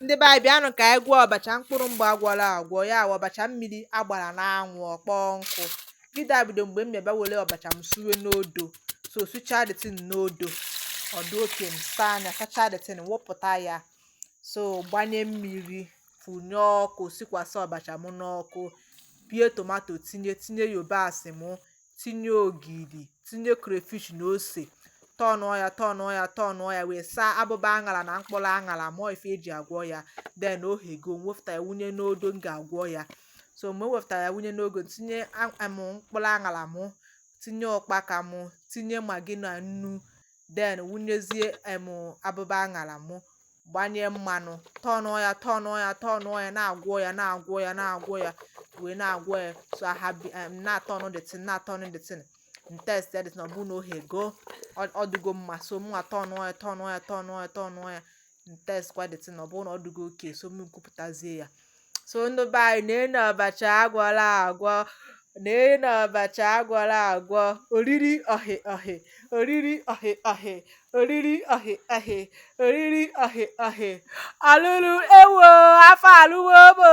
Ndị be anyị bịanụ ka anyị gwọọ ọbacha mkpụrụ mgbo agwọla agwọ, ya wụ ọbacha mmiri agbara n'anwụ ọkpọọ nkụ. Vidio a bido mgbe m bịaba were ọbacha m suwe n'odo, so sụchaa the thing n'odo ọ dị oke, m saa anya sachaa the thing wụpụta ya, so gbanye mmiri fụnye ọkụ, sikwasị ọbacha m n'ọkụ, bie tomato tinye yabasị m, tinye ogiri, tinye crayfish na ose, tọnụọ ya wee saa abụba aṅara na mkpụrụ aṅara mụọ ife eji agwọ ya. Then ohego m wefụta ya wunye n'odo m ga-agwọ ya. So mgbe m wefụtara ya wunye n'ogo, tinye mkpụrụ aṅara m, tinye ụkpaka m, tinye magi na nnu, then wunyezie abụba aṅara m, gbanye mmanụ, tọnụọ ya na-agwọ ya wee na-agwọ ya. So na-atọnụ the thing ntest the thing ọ bụrụ na ohego ọ dịgo mma, so mụnwa tọnụọ ya ntestkwa the thing ọ bụrụ na ọ dịgo oke, so m gwupụtazie ya. So ndị be anyị na-ene ọbacha agwọla agwọ, oriri ọhị ọhị, oriri ọhị ọhị, alụlụ ewo afọ alụwo mo.